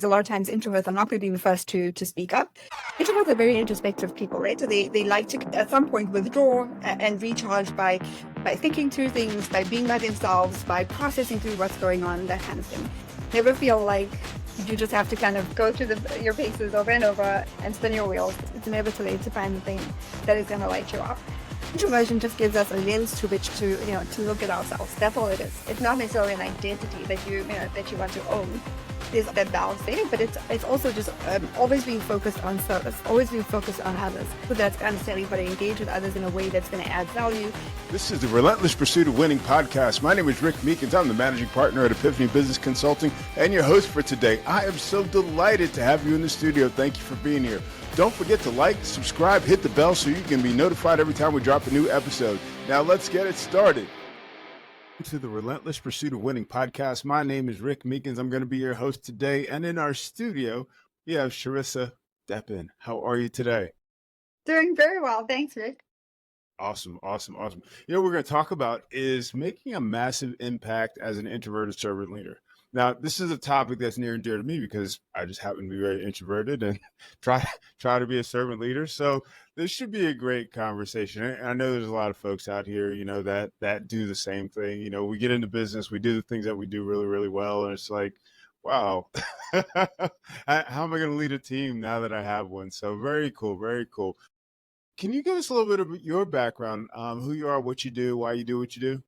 A lot of times introverts are not going to be the first to speak up. Introverts are very introspective people, right? So they like to at some point withdraw and recharge by thinking through things, by being by themselves, by processing through what's going on, that kind of thing. Never feel like you just have to kind of go through your paces over and over and spin your wheels. It's never too late to find the thing that is going to light you up. Introversion just gives us a lens through which to look at ourselves. That's all it is. It's not necessarily an identity that you want to own. There's that balance there, but it's also just always being focused on service, always being focused on others. So that's understanding how to engage with others in a way that's going to add value. This is the Relentless Pursuit of Winning podcast. My name is Rick Meekins. I'm the managing partner at Epiphany Business Consulting and your host for today. I am so delighted to have you in the studio. Thank you for being here. Don't forget to like, subscribe, hit the bell so you can be notified every time we drop a new episode. Now let's get it started. To the Relentless Pursuit of Winning podcast. My name is Rick Meekins. I'm going to be your host today. And in our studio, we have Sharissa Deppen. How are you today? Doing very well. Thanks, Rick. Awesome. You know, what we're going to talk about is making a massive impact as an introverted servant leader. Now, this is a topic that's near and dear to me because I just happen to be very introverted and try to be a servant leader. So this should be a great conversation. And I know there's a lot of folks out here, you know, that do the same thing. You know, we get into business, we do the things that we do really, really well. And it's like, wow, how am I going to lead a team now that I have one? So very cool. Can you give us a little bit of your background, who you are, what you do, why you do what you do?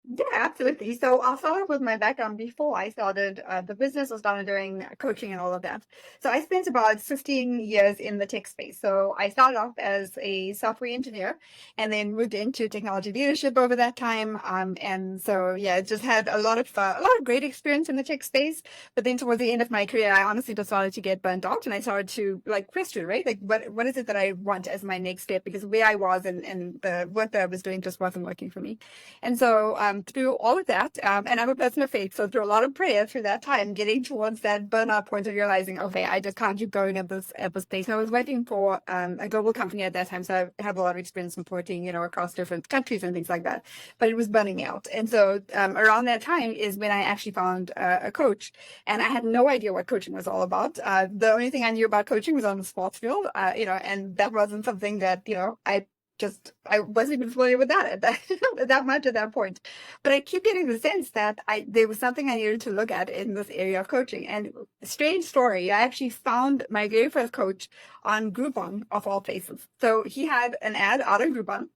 Yeah, absolutely. So I'll start off with my background. Before I started the business, I started doing coaching and all of that. So I spent about 15 years in the tech space. So I started off as a software engineer and then moved into technology leadership over that time. And so, yeah, just had a lot of great experience in the tech space. But then towards the end of my career, I honestly just started to get burnt out and I started to question, right? Like, what is it that I want as my next step? Because where I was and the work that I was doing just wasn't working for me. And so, through all of that, and I'm a person of faith, so through a lot of prayer through that time, getting towards that burnout point of realizing, okay, I just can't keep going at this place. And I was working for a global company at that time, so I have a lot of experience supporting, across different countries and things like that. But it was burning me out, and so around that time is when I actually found a coach, and I had no idea what coaching was all about. The only thing I knew about coaching was on the sports field, and that wasn't something that I wasn't even familiar with that much at that point. But I keep getting the sense that there was something I needed to look at in this area of coaching. And strange story, I actually found my very first coach on Groupon, of all places. So he had an ad out on Groupon.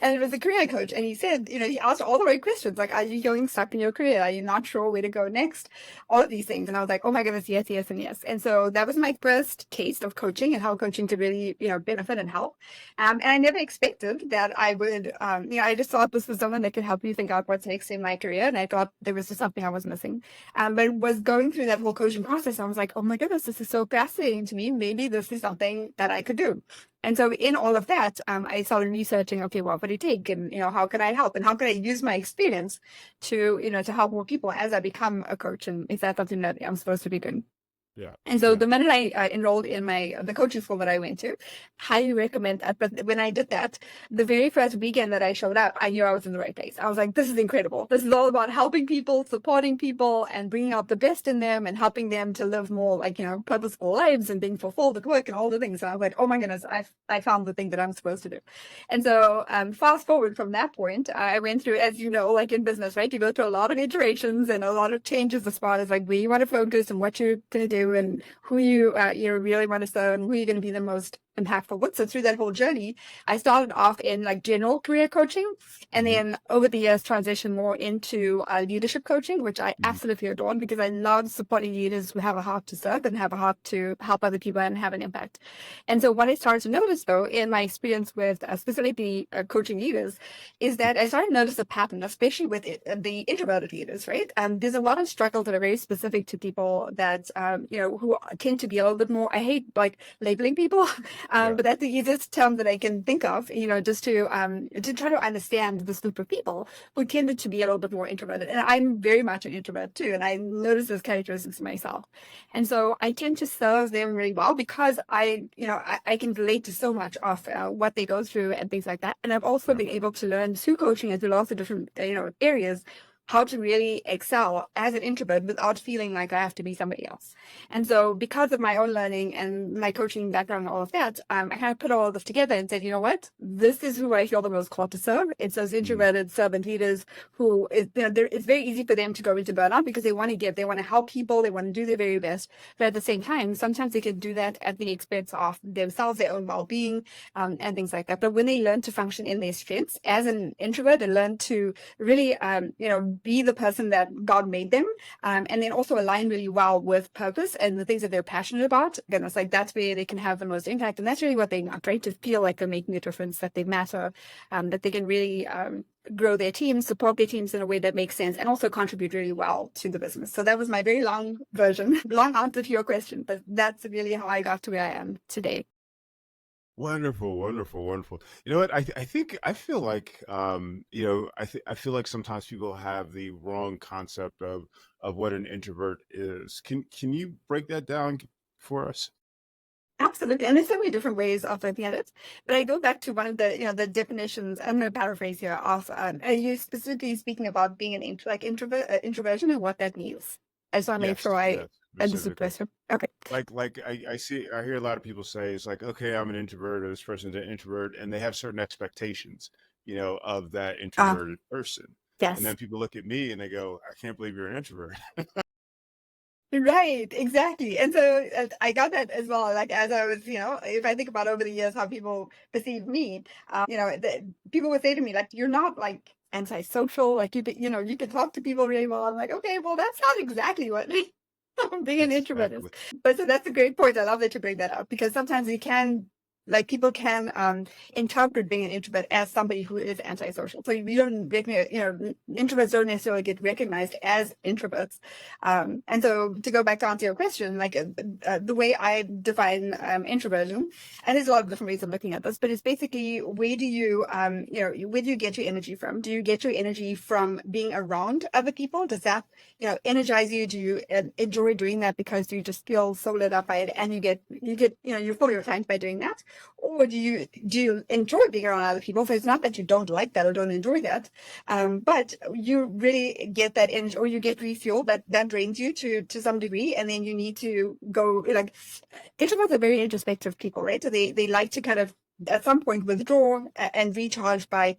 And it was a career coach. And he said, he asked all the right questions. Like, are you going stuck in your career? Are you not sure where to go next? All of these things. And I was like, oh my goodness, yes, and yes. And so that was my first taste of coaching and how coaching could really, benefit and help. And I never expected that I would, I just thought this was someone that could help me think out what's next in my career. And I thought there was just something I was missing. But it was going through that whole coaching process. I was like, oh my goodness, this is so fascinating to me. Maybe this is something that I could do. And so in all of that, I started researching, okay, what would it take? And, how can I help? And how can I use my experience to help more people as I become a coach? And is that something that I'm supposed to be doing? Yeah. And so the minute I enrolled in the coaching school that I went to, highly recommend that. But when I did that, the very first weekend that I showed up, I knew I was in the right place. I was like, this is incredible. This is all about helping people, supporting people, and bringing out the best in them and helping them to live more purposeful lives and being fulfilled at work and all the things. And I was like, oh my goodness, I found the thing that I'm supposed to do. And so fast forward from that point, I went through, as you know, like in business, right? You go through a lot of iterations and a lot of changes as far as like where you want to focus and what you're going to do and who you really want to serve and who you're going to be the most impactful with. So through that whole journey, I started off in general career coaching, and then over the years transitioned more into leadership coaching, which I absolutely adored because I love supporting leaders who have a heart to serve and have a heart to help other people and have an impact. And so what I started to notice, though, in my experience with specifically coaching leaders, is that I started to notice a pattern, especially with the introverted leaders, right? There's a lot of struggles that are very specific to people that, who tend to be a little bit more, I hate labeling people, but that's the easiest term that I can think of, just to try to understand this group of people who tended to be a little bit more introverted. And I'm very much an introvert too, and I notice those characteristics myself. And so I tend to serve them really well because I can relate to so much of what they go through and things like that. And I've also been able to learn through coaching and through lots of different, areas how to really excel as an introvert without feeling like I have to be somebody else. And so because of my own learning and my coaching background and all of that, I kind of put all of this together and said, you know what, this is who I feel the most called to serve. It's those introverted servant leaders who, it's very easy for them to go into burnout because they want to give, they want to help people, they want to do their very best. But at the same time, sometimes they can do that at the expense of themselves, their own well-being, and things like that. But when they learn to function in their strengths as an introvert, they learn to really, be the person that God made them, and then also align really well with purpose and the things that they're passionate about. Again, it's like that's where they can have the most impact, and that's really what they want, right? To feel like they're making a difference, that they matter, that they can really grow their teams, support their teams in a way that makes sense, and also contribute really well to the business. So that was my very long version, long answer to your question, but that's really how I got to where I am today. Wonderful, wonderful, wonderful. You know what? I think I feel like I feel like sometimes people have the wrong concept of what an introvert is. Can you break that down for us? Absolutely. And there's so many different ways of looking at it. But I go back to one of the, the definitions. I'm going to paraphrase here of, are you specifically speaking about being an introversion and what that means? I just want to make sure Yes, I yes, understood the specifically. question. Okay. Like I hear a lot of people say it's like, okay, I'm an introvert, or this person's an introvert, and they have certain expectations, of that Ah, introverted person. And yes. then people look at me and they go, I can't believe you're an introvert. Right, exactly. And so I got that as well. Like as I was, if I think about over the years how people perceive me, people would say to me, like, you're not like antisocial, like you can talk to people really well. I'm like, okay, well, that's not exactly what being an introvert is. Exactly. But so that's a great point. I love that you bring that up because sometimes you can. Like people can interpret being an introvert as somebody who is antisocial. So you don't, introverts don't necessarily get recognized as introverts. And so to go back to answer your question, like the way I define introversion, and there's a lot of different ways of looking at this, but it's basically where do you, where do you get your energy from? Do you get your energy from being around other people? Does that, energize you? Do you enjoy doing that because you just feel so lit up by it and you're fully retained by doing that? Or do you enjoy being around other people? So it's not that you don't like that or don't enjoy that, but you really get that energy, or you get refuel that drains you to some degree, and then you need to go like introverts are very introspective people, right? So they like to kind of at some point withdraw and recharge by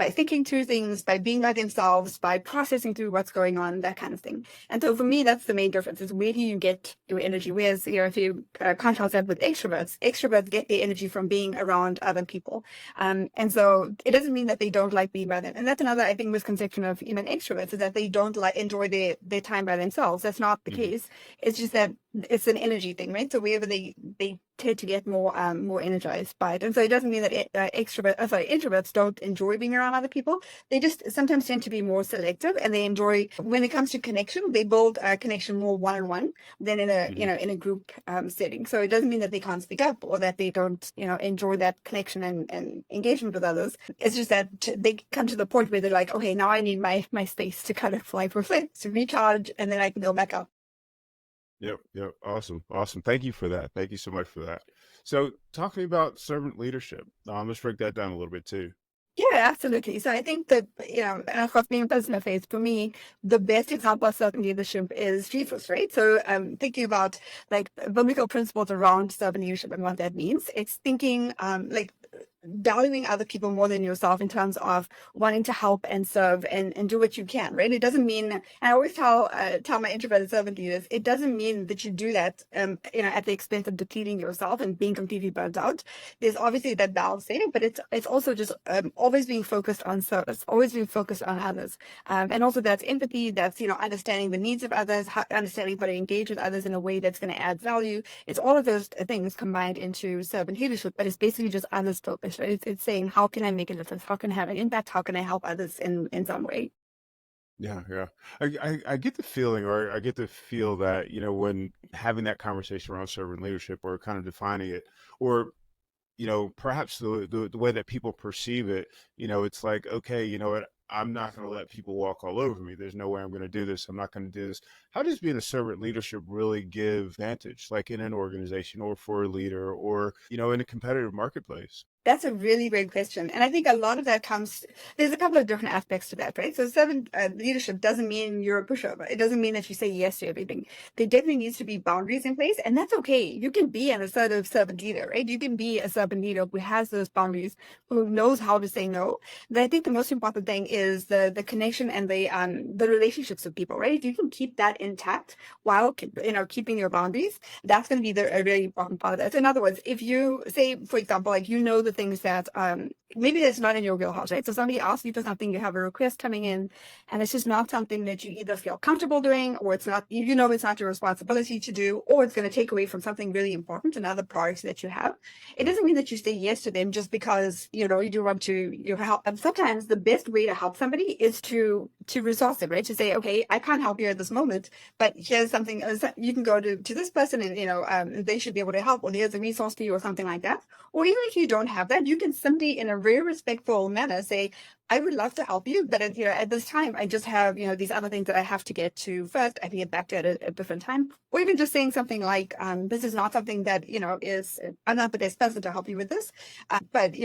thinking through things, by being by themselves, by processing through what's going on, that kind of thing. And so for me, that's the main difference: is where do you get your energy? Whereas if you contrast that with extroverts get their energy from being around other people. And so it doesn't mean that they don't like being by them. And that's another, I think, misconception of even extroverts, is that they don't like enjoy their time by themselves. That's not the Mhm. case. It's just that it's an energy thing, right? So wherever they tend to get more energized by it. And so it doesn't mean that introverts don't enjoy being around other people. They just sometimes tend to be more selective, and they enjoy, when it comes to connection, they build a connection more one-on-one than in a, Mhm. in a group setting. So it doesn't mean that they can't speak up or that they don't, enjoy that connection and engagement with others. It's just that they come to the point where they're like, okay, now I need my space to kind of like reflect, to recharge, and then I can go back up. Yep, yep. Awesome, awesome. Thank you for that. Thank you so much for that. So, talk to me about servant leadership. Let's break that down a little bit too. Yeah, absolutely. So I think that, and of course, being a person of faith, for me, the best example of servant leadership is Jesus, right? So thinking about like biblical principles around servant leadership and what that means, it's thinking like valuing other people more than yourself in terms of wanting to help and serve and do what you can, right? It doesn't mean, and I always tell my introverted servant leaders, it doesn't mean that you do that, at the expense of depleting yourself and being completely burnt out. There's obviously that balance there, but it's also just always being focused on service, always being focused on others, and also that's empathy, that's understanding the needs of others, understanding how to engage with others in a way that's going to add value. It's all of those things combined into servant leadership, but it's basically just others focused. Right? It's saying, how can I make a difference? How can I have an impact? How can I help others in some way? Yeah, yeah. I get the feeling, or I get to feel that, when having that conversation around servant leadership, or kind of defining it, or perhaps the way that people perceive it, it's like, okay, you know what, I'm not going to let people walk all over me. There's no way I'm going to do this. I'm not going to do this. how does being a servant leadership really give advantage, like in an organization or for a leader or, in a competitive marketplace? That's a really great question. And I think a lot of that comes, there's a couple of different aspects to that, right? So servant leadership doesn't mean you're a pushover. It doesn't mean that you say yes to everything. There definitely needs to be boundaries in place, and that's okay. You can be an assertive servant leader, right? You can be a servant leader who has those boundaries, who knows how to say no. But I think the most important thing is the connection and the relationships with people, right? If you can keep that intact while, keeping your boundaries, that's going to be a really important part of that. So in other words, if you say, for example, like, the things that maybe that's not in your wheelhouse, right? So somebody asks you for something, you have a request coming in, and it's just not something that you either feel comfortable doing, or it's not, it's not your responsibility to do, or it's going to take away from something really important, another priority that you have. It Yeah. doesn't mean that you say yes to them just because you do want to help. And sometimes the best way to help somebody is to resource them, right? To say, okay, I can't help you at this moment, but here's something you can go to this person, and they should be able to help, or here's a resource for you, or something like that. Or even if you don't have that, you can simply, in a very respectful manner, say, I would love to help you, but at this time, I just have, these other things that I have to get to first. I can get back to it at a different time. Or even just saying something like, this is not something that, I'm not the best person to help you with this. But,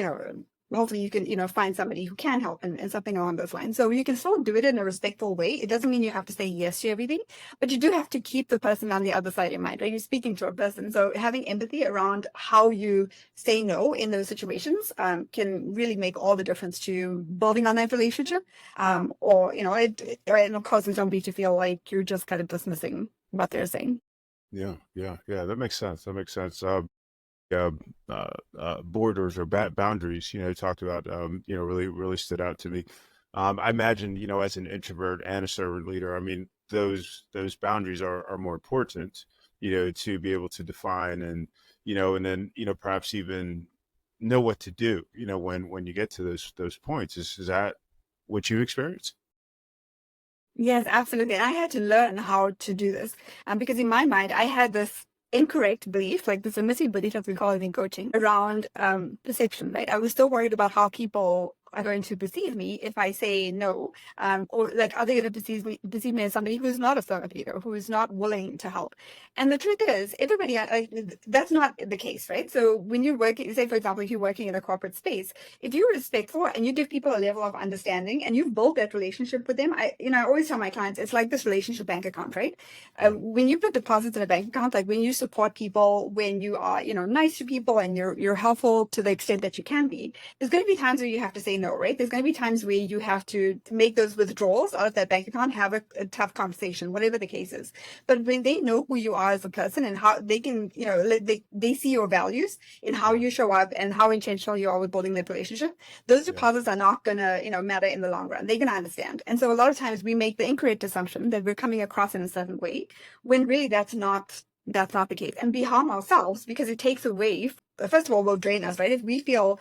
hopefully you can, find somebody who can help, and something along those lines. So you can still do it in a respectful way. It doesn't mean you have to say yes to everything, but you do have to keep the person on the other side in mind, right? You're speaking to a person. So having empathy around how you say no in those situations can really make all the difference to building on that relationship. And of course, somebody to feel like you're just kind of dismissing what they're saying. Yeah, yeah, yeah. That makes sense. That makes sense. Uh, Borders or boundaries, talked about, really, really stood out to me. I imagine, as an introvert and a servant leader, I mean, those boundaries are more important, to be able to define and then, perhaps even know what to do, when you get to those points. Is that what you experience? Yes, absolutely. And I had to learn how to do this. Because in my mind, I had this incorrect belief, like this missing belief, as we call it in coaching, around perception, right? I was still worried about how people are going to perceive me if I say no, or like, are they going to perceive me as somebody who is not a servant leader, who is not willing to help? And the truth is, everybody, that's not the case, right? So when you're working, say, for example, if you're working in a corporate space, if you're respectful and you give people a level of understanding and you've built that relationship with them, I always tell my clients, it's like this relationship bank account, right? Yeah, When you put deposits in a bank account, like when you support people, when you are, nice to people, and you're helpful to the extent that you can be, there's going to be times where you have to say no, right? There's going to be times where you have to make those withdrawals out of that bank account, have a tough conversation, whatever the case is. But when they know who you are as a person, and how they can, they see your values in how yeah, you show up and how intentional you are with building that relationship, those yeah, deposits are not going to, matter in the long run. They're going to understand. And so a lot of times we make the incorrect assumption that we're coming across in a certain way, when really that's not the case. And we harm ourselves because it takes away, first of all, will drain us, right? If we feel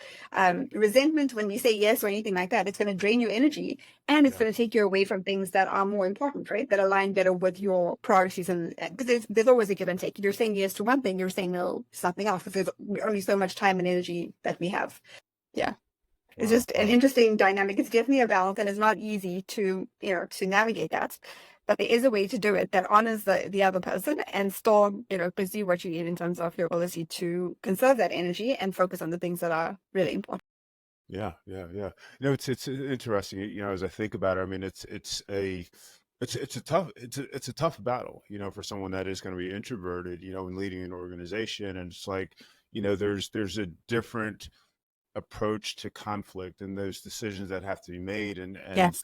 resentment when we say yes or anything like that, it's going to drain your energy, and it's yeah, going to take you away from things that are more important, right? That align better with your priorities. And because there's always a give and take. You're saying yes to one thing, you're saying no to something else, because there's only so much time and energy that we have. Yeah. It's wow, just an wow. interesting dynamic. It's definitely a balance, and it's not easy to navigate that. But there is a way to do it that honors the other person, and still, pursue what you need in terms of your ability to conserve that energy and focus on the things that are really important. Yeah, yeah, yeah. It's interesting. As I think about it, I mean, it's a tough it's a tough battle, for someone that is going to be introverted, and leading an organization, and it's like, there's a different approach to conflict and those decisions that have to be made, and Yes.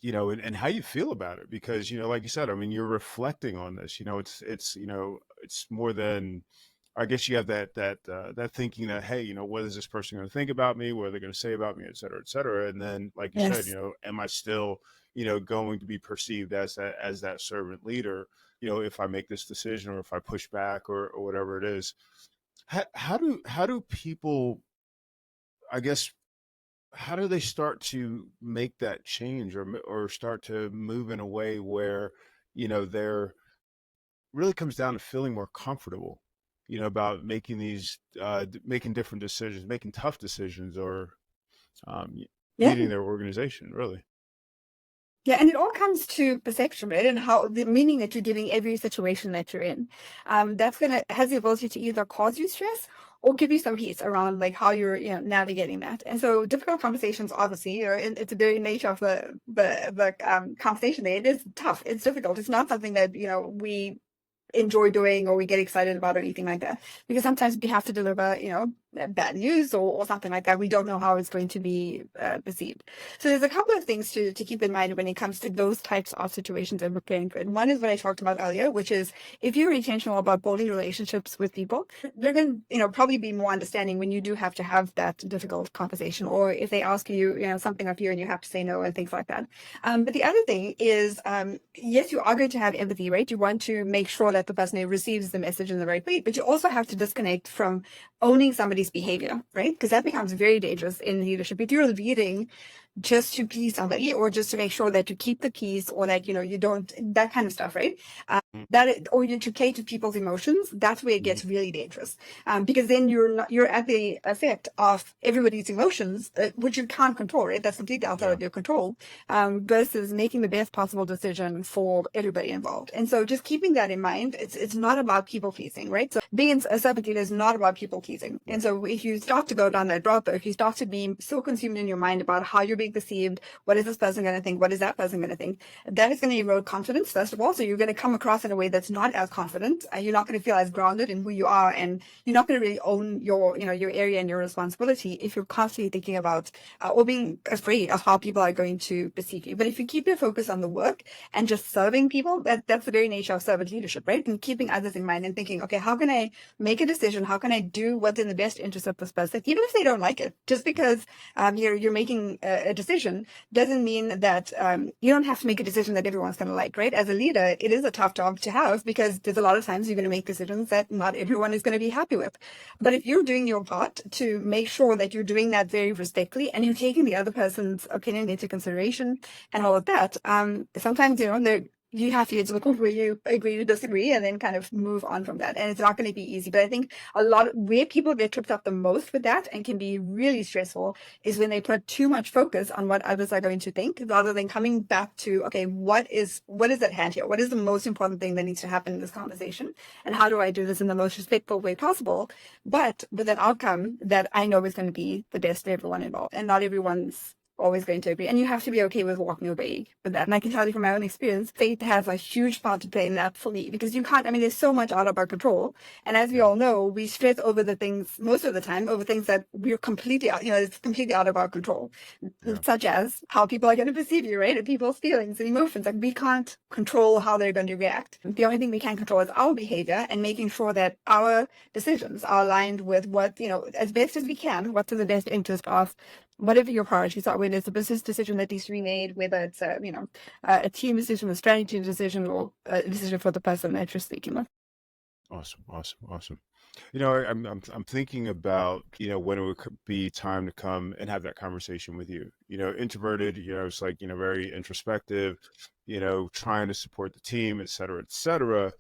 and how you feel about it, because like you said, I mean, you're reflecting on this. It's more than, I guess, you have that thinking that, hey, what is this person going to think about me? What are they going to say about me, et cetera, et cetera. And then, like you said, Yes. am I still, going to be perceived as that servant leader, if I make this decision, or if I push back, or whatever it is. How do people, I guess, how do they start to make that change, or start to move in a way where, they're really comes down to feeling more comfortable, about making making different decisions, making tough decisions, or um, Yeah. leading their organization, really. Yeah, and it all comes to perception, right? And how the meaning that you're giving every situation that you're in. That's gonna has the ability to either cause you stress or give you some peace around like how you're, navigating that. And so difficult conversations, obviously, it's the very nature of the conversation there. It is tough. It's difficult. It's not something that, we enjoy doing or we get excited about or anything like that, because sometimes we have to deliver bad news or something like that. We don't know how it's going to be perceived. So there's a couple of things to keep in mind when it comes to those types of situations and preparing for it. One is what I talked about earlier, which is if you're intentional about building relationships with people, they're going to probably be more understanding when you do have to have that difficult conversation, or if they ask you something of you and you have to say no and things like that. But the other thing is, yes, you are going to have empathy, right? You want to make sure that the person receives the message in the right way, but you also have to disconnect from owning somebody's behavior, right? Because that becomes very dangerous in leadership. If you're leading just to please somebody or just to make sure that you keep the peace or that, you don't, that kind of stuff, right? Or you to cater to people's emotions, that's where it gets really dangerous. Because then you're at the effect of everybody's emotions, which you can't control, right? That's completely outside of your control, versus making the best possible decision for everybody involved. And so just keeping that in mind, it's not about people pleasing, right? So being a servant leader is not about people pleasing. And so if you start to go down that route, if you start to be so consumed in your mind about how you're being perceived, what is this person going to think? What is that person going to think? That is going to erode confidence, first of all. So you're going to come across in a way that's not as confident. You're not going to feel as grounded in who you are, and you're not going to really own your area and your responsibility if you're constantly thinking about or being afraid of how people are going to perceive you. But if you keep your focus on the work and just serving people, that's the very nature of servant leadership, right? And keeping others in mind and thinking, okay, how can I make a decision? How can I do what's in the best interest of this person, even if they don't like it? Just because you're making a decision doesn't mean that you don't have to make a decision that everyone's going to like, right? As a leader, it is a tough job to have because there's a lot of times you're going to make decisions that not everyone is going to be happy with. But if you're doing your part to make sure that you're doing that very respectfully and you're taking the other person's opinion into consideration and all of that, sometimes, you have to get to the point where you agree to disagree and then kind of move on from that. And it's not going to be easy. But I think where people get tripped up the most with that and can be really stressful is when they put too much focus on what others are going to think rather than coming back to, okay, what is at hand here? What is the most important thing that needs to happen in this conversation? And how do I do this in the most respectful way possible? But with an outcome that I know is going to be the best for everyone involved, and not everyone's always going to agree. And you have to be okay with walking away with that. And I can tell you from my own experience, faith has a huge part to play in that for me, because there's so much out of our control. And as we all know, we stress over the things most of the time, over things that we're completely out, it's completely out of our control, such as how people are going to perceive you, right? And people's feelings and emotions. Like we can't control how they're going to react. The only thing we can control is our behavior and making sure that our decisions are aligned with what, as best as we can, what's in the best interest of whatever your priorities are, whether it's a business decision that needs to be made, whether it's a team decision, a strategy decision, or a decision for the person that you're speaking with. Awesome. I'm thinking about when it would be time to come and have that conversation with you. Introverted. It's like very introspective. Trying to support the team, et cetera, et cetera.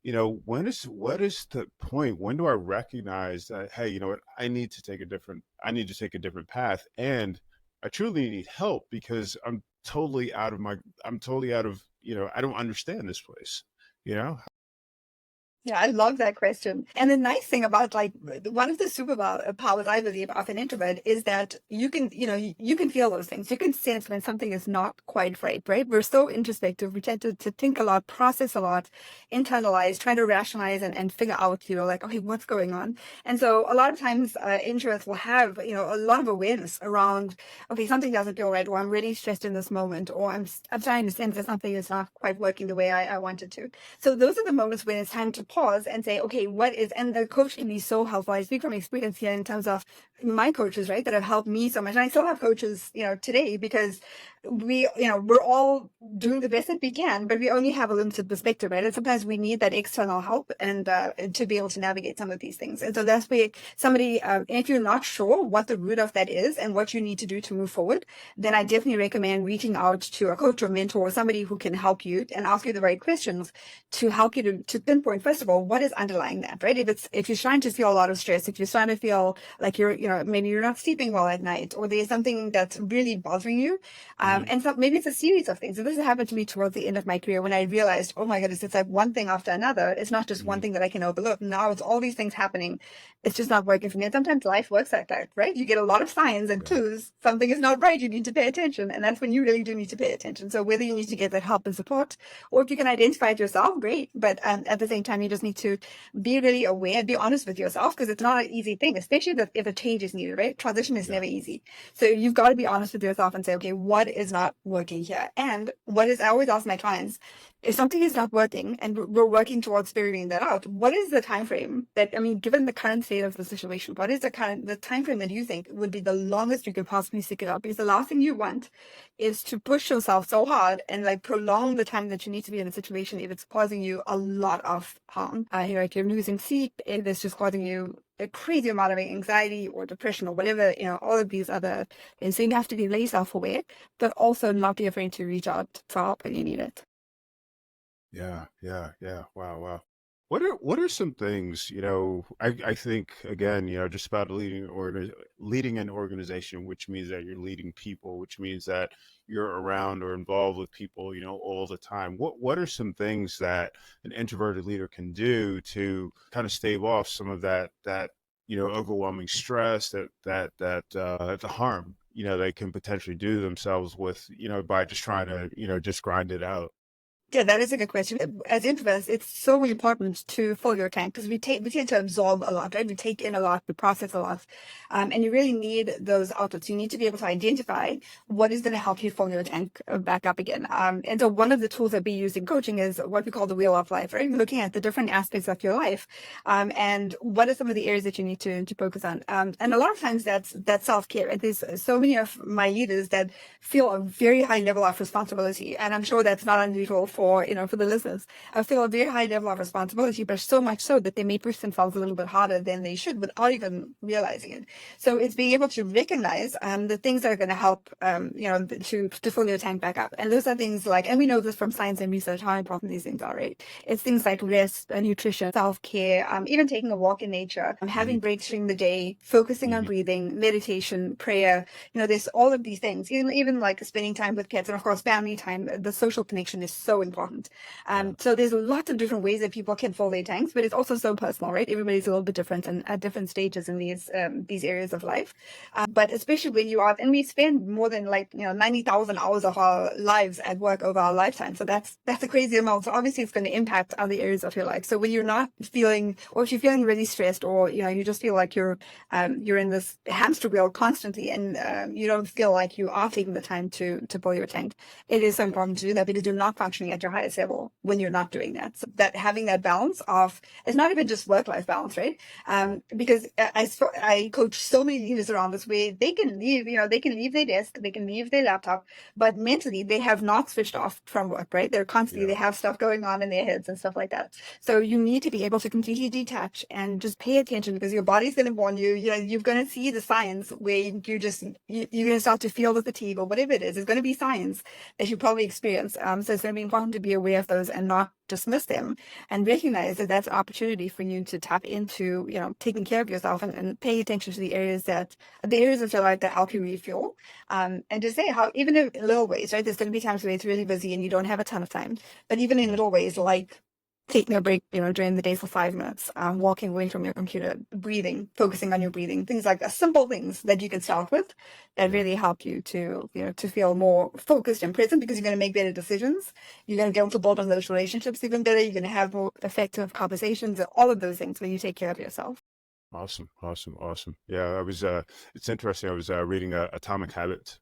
What is the point? When do I recognize that, hey, what, I need to take a different path, and I truly need help because I'm totally out of, I don't understand this place, Yeah, I love that question. And the nice thing about one of the superpowers I believe of an introvert is that you can feel those things. You can sense when something is not quite right? We're so introspective. We tend to think a lot, process a lot, internalize, try to rationalize and figure out, okay, what's going on? And so a lot of times introverts will have, a lot of awareness around, okay, something doesn't feel right, or I'm really stressed in this moment, or I'm trying to sense that something is not quite working the way I want it to. So those are the moments when it's time to pause and say, okay, and the coach can be so helpful. I speak from experience here in terms of my coaches, right, that have helped me so much. And I still have coaches, today, because we're all doing the best that we can, but we only have a limited perspective, right? And sometimes we need that external help and to be able to navigate some of these things. And so that's where somebody, if you're not sure what the root of that is and what you need to do to move forward, then I definitely recommend reaching out to a coach or mentor or somebody who can help you and ask you the right questions to help you to pinpoint, first of all, what is underlying that, right? If you're starting to feel a lot of stress, if you're starting to feel like maybe you're not sleeping well at night, or there's something that's really bothering you, Hmm. And so maybe it's a series of things. So this happened to me towards the end of my career when I realized, oh my goodness, it's like one thing after another. It's not just one Hmm. thing that I can overlook. Now it's all these things happening. It's just not working for me. And sometimes life works like that, right? You get a lot of signs and Yeah. clues. Something is not right. You need to pay attention. And that's when you really do need to pay attention. So whether you need to get that help and support, or if you can identify it yourself, great. But at the same time, you just need to be really aware, be honest with yourself, because it's not an easy thing, especially if a change is needed, right? Transition is Yeah. never easy. So you've got to be honest with yourself and say, okay, what is not working here? And what is, I always ask my clients, if something is not working and we're working towards figuring that out, what is the time frame that, I mean, given the current state of the situation, what is the time frame that you think would be the longest you could possibly stick it out? Because the last thing you want is to push yourself so hard and like prolong the time that you need to be in a situation if it's causing you a lot of harm. Like you're losing sleep, if it's just causing you a crazy amount of anxiety or depression or whatever, all of these other things. So you have to be really self-aware, but also not be afraid to reach out for help when you need it. Yeah, yeah, yeah. Wow, wow. What are some things, I think again, just about leading an organization, which means that you're leading people, which means that you're around or involved with people, all the time. What are some things that an introverted leader can do to kind of stave off some of that overwhelming stress that the harm, they can potentially do themselves with, by just trying to, just grind it out. Yeah, that is a good question. As introverts, it's so important to fill your tank because we tend to absorb a lot, right? We take in a lot, we process a lot, and you really need those outlets. You need to be able to identify what is going to help you fill your tank back up again. And so one of the tools that we use in coaching is what we call the wheel of life, right? Looking at the different aspects of your life, and what are some of the areas that you need to focus on. And a lot of times that's self-care. Right? There's so many of my leaders that feel a very high level of responsibility, and I'm sure that's not unusual for the listeners. I feel a very high level of responsibility, but so much so that they may push themselves a little bit harder than they should without even realizing it. So it's being able to recognize the things that are going to help to fill your tank back up. And those are things like, and we know this from science and research how important these things are, right? It's things like rest, nutrition, self-care, even taking a walk in nature, Hmm. having breaks during the day, focusing on Hmm. breathing, meditation, prayer. There's all of these things, even like spending time with kids and of course family time. The social connection is so important. Yeah. So there's lots of different ways that people can fill their tanks, but it's also so personal, right? Everybody's a little bit different and at different stages in these areas of life. But especially when you are, and we spend more than 90,000 hours of our lives at work over our lifetime. So that's a crazy amount. So obviously it's going to impact other areas of your life. So when you're not feeling, or if you're feeling really stressed, or you just feel like you're in this hamster wheel constantly, and you don't feel like you are taking the time to fill your tank, it is so important to do that because you're not functioning at your highest level when you're not doing that. So that having that balance of, it's not even just work-life balance, right? Because I coach so many leaders around this way. They can leave, they can leave their desk, they can leave their laptop, but mentally they have not switched off from work, right? They're constantly, Yeah. they have stuff going on in their heads and stuff like that. So you need to be able to completely detach and just pay attention because your body's going to warn you. You're going to see the signs where you're going to start to feel the fatigue or whatever it is. It's going to be signs that you probably experience. So it's going to be important to be aware of those and not dismiss them and recognize that that's an opportunity for you to tap into, taking care of yourself and pay attention to the areas of your life that help you refuel. And to say how, even in little ways, right? There's going to be times where it's really busy and you don't have a ton of time, but even in Yeah. little ways, like taking a break, during the day for 5 minutes, walking away from your computer, breathing, focusing on your breathing, things like that, simple things that you can start with that Yeah. really help you to feel more focused and present because you're going to make better decisions. You're going to be able to build on those relationships even better. You're going to have more effective conversations and all of those things when you take care of yourself. Awesome. Awesome. Awesome. Yeah. It's interesting. I was reading Atomic Habits,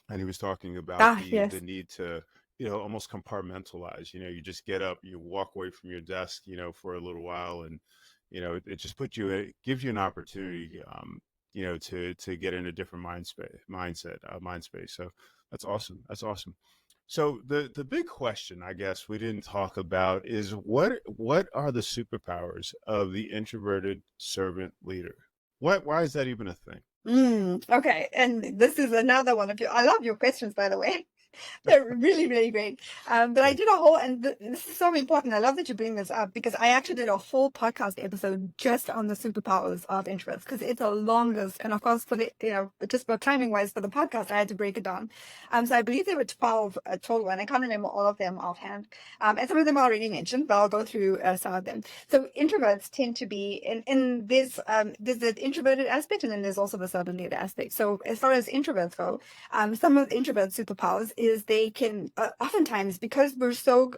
and he was talking about Ah, the yes. need to, almost compartmentalize. You just get up, you walk away from your desk, for a little while, and it just it gives you an opportunity, to get in a different mind space. So that's awesome. That's awesome. So the big question, I guess, we didn't talk about is what are the superpowers of the introverted servant leader? Why is that even a thing? Okay. And this is another one of your, I love your questions, by the way. They're really, really great. But I did a whole, and this is so important. I love that you bring this up because I actually did a whole podcast episode just on the superpowers of introverts because it's the longest. And of course, for the, just about timing wise for the podcast, I had to break it down. So I believe there were 12 total, and I can't remember all of them offhand. And some of them are already mentioned, but I'll go through some of them. So introverts tend to be, in this, there's the introverted aspect, and then there's also the servant leader aspect. So as far as introverts go, some of the introvert superpowers is they can oftentimes, because we're so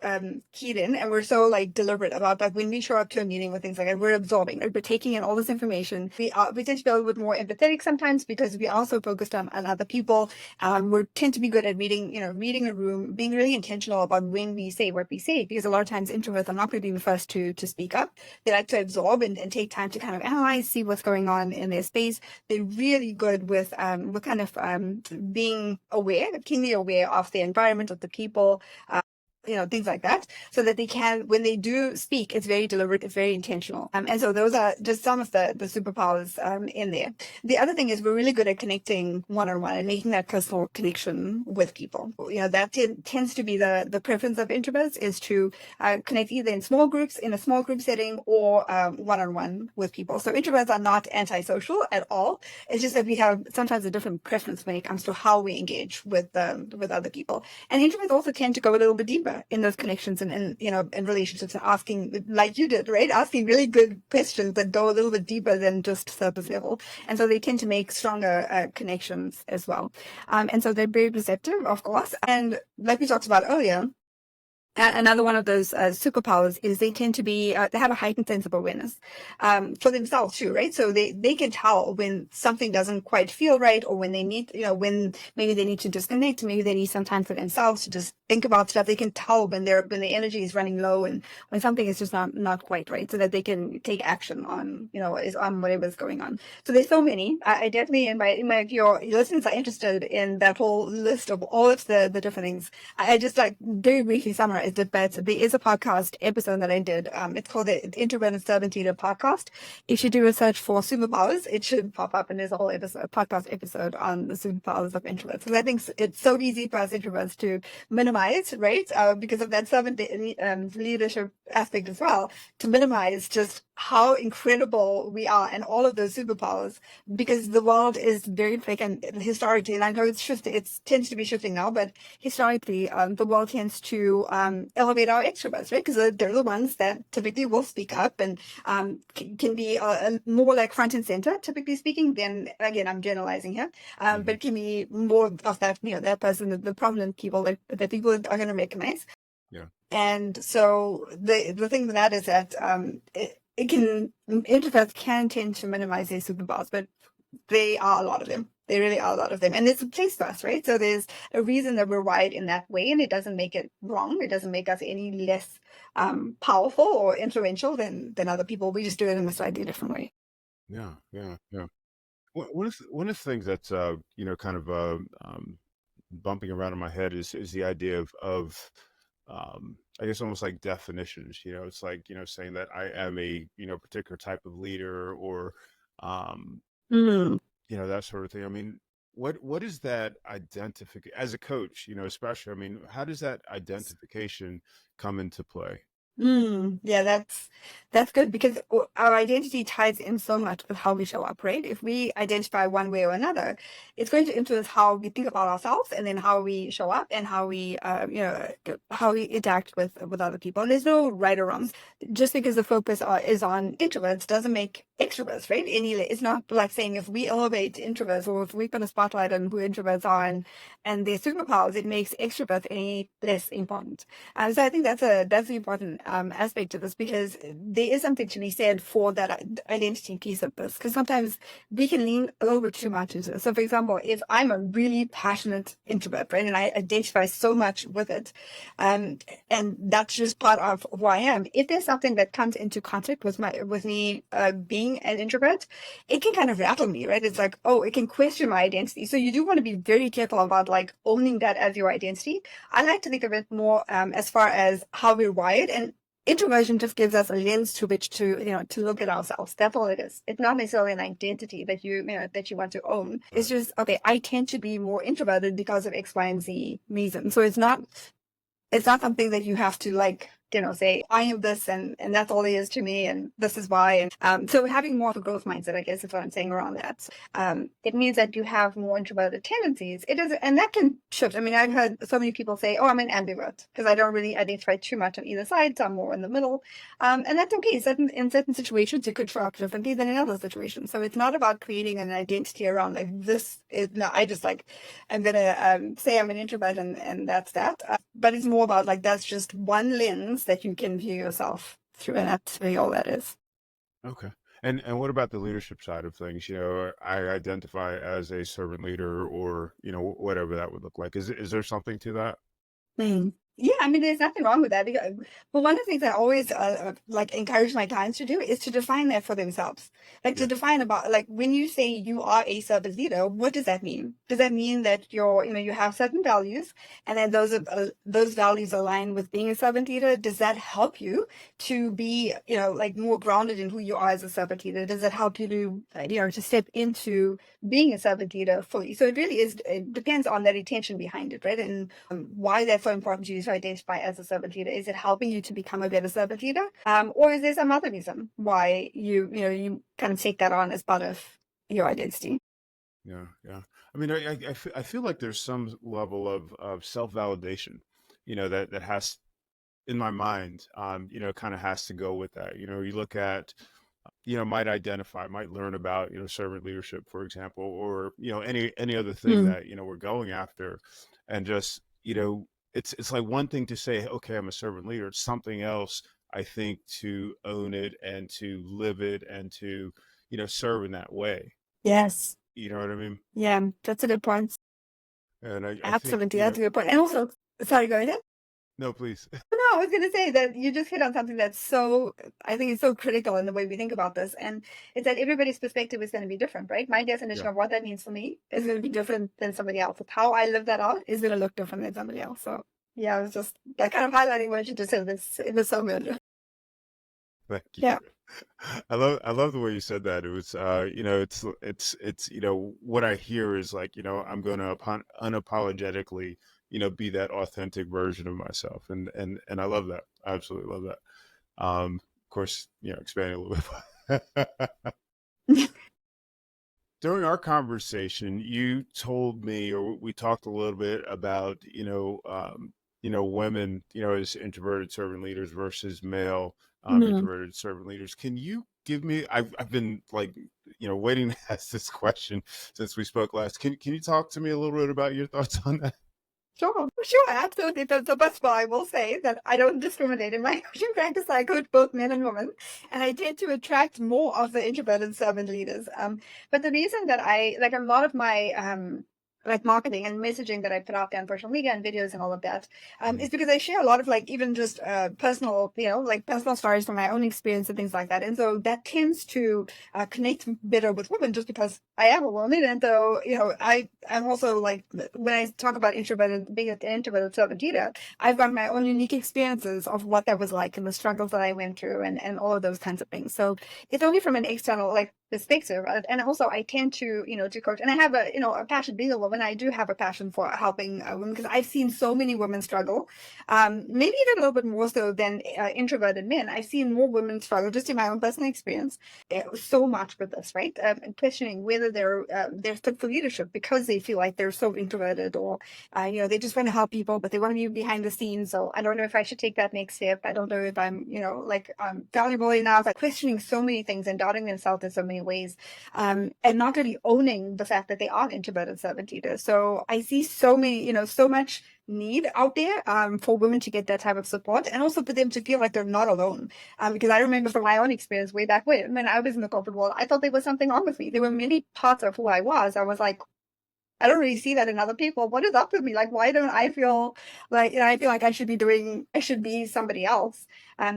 keyed in and we're so like deliberate about like when we show up to a meeting with things like that, we're absorbing, right? We're taking in all this information. We tend to be a little bit more empathetic sometimes because we also focused on other people. We tend to be good at reading a room, being really intentional about when we say what we say, because a lot of times introverts are not going to be the first to speak up. They like to absorb and take time to kind of analyze, see what's going on in their space. They're really good with kind of being aware, keenly aware of the environment, of the people, things like that, so that they can, when they do speak, it's very deliberate, it's very intentional. And so those are just some of the superpowers in there. The other thing is we're really good at connecting one-on-one and making that personal connection with people. That tends to be the preference of introverts, is to connect either in small groups, in a small group setting, or one-on-one with people. So introverts are not antisocial at all. It's just that we have sometimes a different preference when it comes to how we engage with other people. And introverts also tend to go a little bit deeper in those connections and in relationships, and asking, like you did, right? Asking really good questions that go a little bit deeper than just surface level. And so they tend to make stronger connections as well. And so they're very receptive, of course. And like we talked about earlier, another one of those superpowers is they tend to be, they have a heightened sense of awareness for themselves too, right? So they can tell when something doesn't quite feel right, or when they need, when maybe they need to disconnect, maybe they need some time for themselves to just think about stuff. They can tell when the energy is running low and when something is just not quite right, so that they can take action on, on whatever's going on. So there's so many. I definitely, if your listeners are interested in that whole list of all of the different things, I just like very briefly summarize it, but there is a podcast episode that I did. It's called the Introverted Servant Leader podcast. If you do a search for superpowers, it should pop up, and there's a whole podcast episode on the superpowers of introverts. Because I think it's so easy for us introverts to minimize, right? Because of that servant leadership aspect as well, to minimize just how incredible we are and all of those superpowers, because the world is very thick, and historically, and I know it's shifting, it tends to be shifting now, but historically, the world tends to elevate our extroverts, right? Because they're the ones that typically will speak up and can be more like front and center, typically speaking. Then again, I'm generalizing here, but can be more of that, that person, the prominent people that people are going to recognize. Yeah. And so the thing with that is that introverts can tend to minimize their superpowers, but they are a lot of them. They really are a lot of them. And it's a place for us, right? So there's a reason that we're wired in that way, and it doesn't make it wrong. It doesn't make us any less powerful or influential than other people. We just do it in a slightly different way. Yeah. One of the things that's kind of bumping around in my head is the idea of I guess almost like definitions. It's like saying that I am a particular type of leader, or that sort of thing. I mean, what is that identification as a coach? Especially. I mean, how does that identification come into play? Yeah, that's good, because our identity ties in so much with how we show up, right? If we identify one way or another, it's going to influence how we think about ourselves, and then how we show up, and how we, how we interact with other people. And there's no right or wrong. Just because the focus is on introverts doesn't make extroverts, right? It's not like saying if we elevate introverts, or if we put a spotlight on who introverts are and their superpowers, it makes extroverts any less important. So I think that's an important aspect to this, because there is something to be said for that identity piece of this, because sometimes we can lean a little bit too much into it. So for example, if I'm a really passionate introvert, right, and I identify so much with it, and that's just part of who I am, if there's something that comes into conflict with me being an introvert, it can kind of rattle me, right? It's like, oh, it can question my identity. So you do want to be very careful about like owning that as your identity. I like to think of it more as far as how we're wired, and Introversion just gives us a lens to which to look at ourselves. That's all it is. It's not necessarily an identity that that you want to own. It's just, okay, I tend to be more introverted because of X, Y, and Z reason. So it's not something that you have to say, I am this and that's all it is to me and this is why. And so having more of a growth mindset, I guess is what I'm saying around that. It means that you have more introverted tendencies. It is, and that can shift. I mean, I've heard so many people say, oh, I'm an ambivert because I don't really identify too much on either side. So I'm more in the middle. And that's okay. In certain situations, it could show up differently than in other situations. So it's not about creating an identity around like, this is, no, I just like, I'm going to say I'm an introvert and that's that. But it's more about like, that's just one lens that you can view yourself through, and that's really all that is. Okay. And what about the leadership side of things? I identify as a servant leader, or whatever that would look like. Is there something to that? Yeah, I mean, there's nothing wrong with that. But one of the things I always encourage my clients to do is to define that for themselves. Like to define about like when you say you are a servant leader, what does that mean? Does that mean that you have certain values, and then those values align with being a servant leader? Does that help you to be more grounded in who you are as a servant leader? Does that help you to step into being a servant leader fully? So it really is. It depends on that intention behind it, right? And why that's so important to you to identify as a servant leader. Is it helping you to become a better servant leader? Or is there some other reason why you kind of take that on as part of your identity? Yeah, yeah. I mean, I feel like there's some level of self-validation, that has, in my mind, kind of has to go with that. You look at, might learn about, servant leadership, for example, or, any other thing that, we're going after, and just, it's like one thing to say, okay, I'm a servant leader. It's something else, I think, to own it and to live it and to, serve in that way. Yes. You know what I mean? Yeah, that's a good point. And I think, Absolutely, that's a good point. And also, sorry, go ahead. no, please. No, I was going to say that you just hit on something that's I think it's so critical in the way we think about this. And it's that everybody's perspective is going to be different, right? My definition Yeah. of what that means for me is going to be different than somebody else's. How I live that out is going to look different than somebody else. So yeah, I was just kind of highlighting what you just said. It was so good. Thank you. Yeah. I love the way you said that. It was, it's, what I hear is like, I'm going to unapologetically, be that authentic version of myself. And I love that. I absolutely love that. Of course, expanding a little bit. During our conversation, you told me, or we talked a little bit about, women, as introverted servant leaders versus male introverted servant leaders. Can you give me? I've been waiting to ask this question since we spoke last. Can you talk to me a little bit about your thoughts on that? Sure, absolutely. So first of all, I will say that I don't discriminate in my coaching practice. I coach both men and women, and I tend to attract more of the introverted servant leaders. But the reason that I like a lot of my marketing and messaging that I put out there on social media and videos and all of that, is because I share a lot of even just personal, personal stories from my own experience and things like that. And so that tends to connect better with women just because I am a woman. And so, I'm also when I talk about being an introverted servant leader, I've got my own unique experiences of what that was like and the struggles that I went through and all of those kinds of things. So it's only from an external perspective. And also I tend to, to coach, and I have a passion being a woman. I do have a passion for helping women because I've seen so many women struggle, maybe even a little bit more so than introverted men. I've seen more women struggle just in my own personal experience so much with this, right? And questioning whether they're fit for leadership because they feel like they're so introverted, or they just want to help people, but they want to be behind the scenes. So I don't know if I should take that next step. I don't know if I'm, valuable enough. Questioning so many things and doubting themselves in so many ways, and not really owning the fact that they are introverted servant leaders. So I see so many, so much need out there for women to get that type of support, and also for them to feel like they're not alone. Because I remember from my own experience way back when I was in the corporate world, I thought there was something wrong with me. There were many parts of who I was like, I don't really see that in other people. What is up with me? Like, why don't I feel I feel like I should be somebody else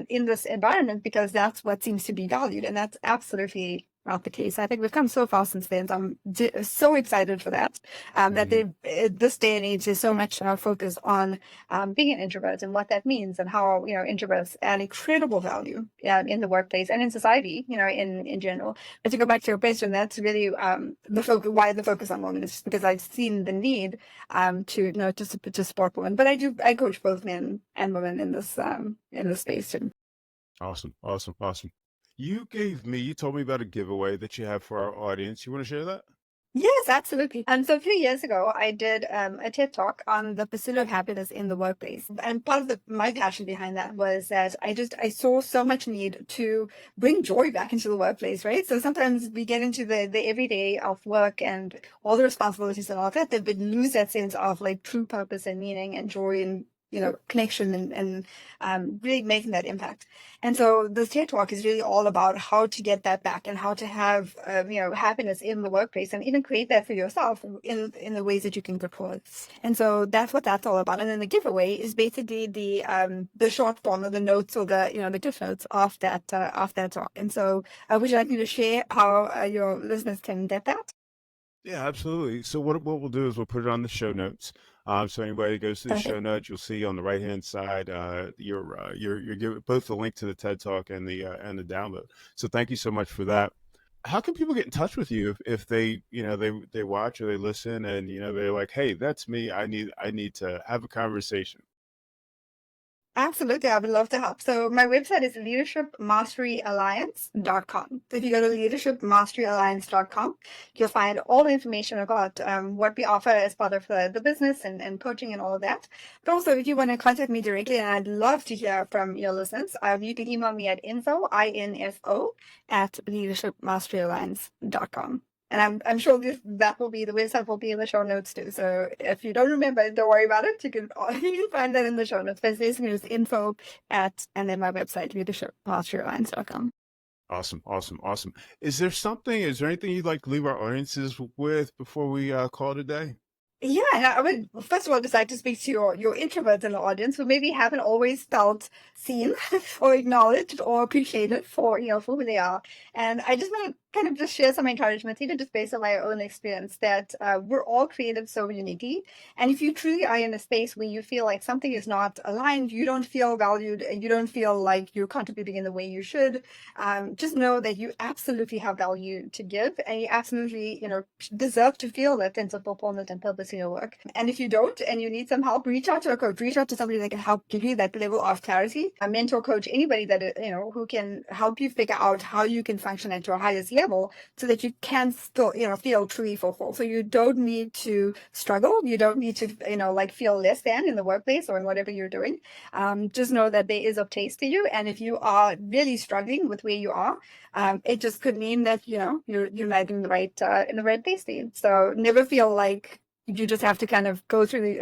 in this environment because that's what seems to be valued. And that's absolutely not the case. I think we've come so far since then. So I'm so excited for that. That this day and age is so much focus on being an introvert and what that means, and how introverts add incredible value in the workplace and in society, in general. But to go back to your question, that's really the focus. Why the focus on women is because I've seen the need to support women. But I coach both men and women in this space too. Awesome. You told me about a giveaway that you have for our audience. You want to share that? Yes, absolutely. And so a few years ago, I did a TED talk on the pursuit of happiness in the workplace. And part of my passion behind that was that I saw so much need to bring joy back into the workplace, right? So sometimes we get into the everyday of work and all the responsibilities and all that we lose that sense of like true purpose and meaning and joy and connection and really making that impact. And so the TED Talk is really all about how to get that back and how to have, happiness in the workplace and even create that for yourself in the ways that you can control. And so that's what that's all about. And then the giveaway is basically the short form of the notes or the cliff notes of that talk. And so would you like me to share how your listeners can get that? Yeah, absolutely. So what we'll do is we'll put it on the show notes. So anybody that goes to the show notes, you'll see on the right hand side, you're given both the link to the TED Talk and the download. So thank you so much for that. How can people get in touch with you if they they watch or they listen and they're like, hey, that's me. I need to have a conversation. Absolutely. I would love to help. So my website is leadershipmasteryalliance.com. So if you go to leadershipmasteryalliance.com, you'll find all the information about what we offer as part of the business and coaching and all of that. But also, if you want to contact me directly, and I'd love to hear from your listeners, you can email me at info at leadershipmasteryalliance.com. And I'm sure the website will be in the show notes too. So if you don't remember, don't worry about it. You can find that in the show notes. But basically it's info and then my website, leadershipmasteryalliance.com. Awesome. Is there anything you'd like to leave our audiences with before we call it a day? Yeah, I would first of all decide to speak to your introverts in the audience who maybe haven't always felt seen or acknowledged or appreciated for who they are. And I just want to kind of just share some encouragement, even just based on my own experience, that we're all created so uniquely. And if you truly are in a space where you feel like something is not aligned, you don't feel valued, and you don't feel like you're contributing in the way you should, just know that you absolutely have value to give, and you absolutely deserve to feel that sense of fulfillment and purpose in your work. And if you don't and you need some help, reach out to a coach, reach out to somebody that can help give you that level of clarity, a mentor, coach, anybody that who can help you figure out how you can function at your highest level so that you can still feel truly fulfilled. So you don't need to struggle, you don't need to feel less than in the workplace or in whatever you're doing. Just know that there is a place for you, and if you are really struggling with where you are, it just could mean that you're not in the right place. So never feel like you just have to kind of go through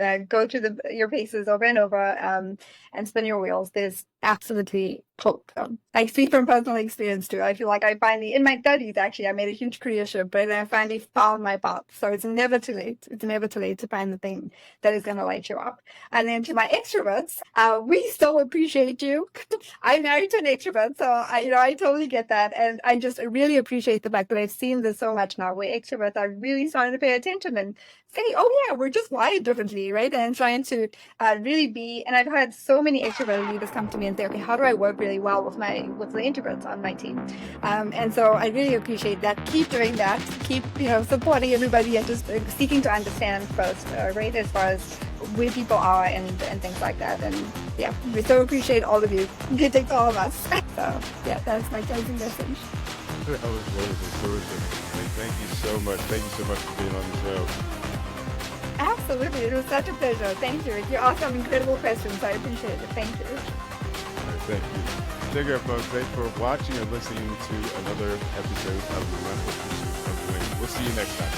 your paces over and over and spin your wheels. There's absolutely hope. I speak from personal experience too. I feel like I finally, in my 30s actually, I made a huge career shift, but then I finally found my path. So it's never too late. It's never too late to find the thing that is going to light you up. And then to my extroverts, we so appreciate you. I'm married to an extrovert, so I totally get that. And I just really appreciate the fact that I've seen this so much now, where extroverts are really starting to pay attention and say, oh yeah, we're just wired differently, right? And trying to really be, and I've had so many extroverted leaders come to me and say, okay, how do I work really well with the introverts on my team? And so I really appreciate that. Keep doing that. Keep supporting everybody and just seeking to understand first, right, as far as where people are and things like that. And yeah, we so appreciate all of you. It takes all of us. So yeah, that's my closing message. That was wonderful. Thank you so much. Thank you so much for being on the show. Absolutely. It was such a pleasure. Thank you. You asked some incredible questions. I appreciate it. Thank you. All right, thank you. Take care, folks. Thanks for watching and listening to another episode of The Relentless Pursuit of Winning. We'll see you next time.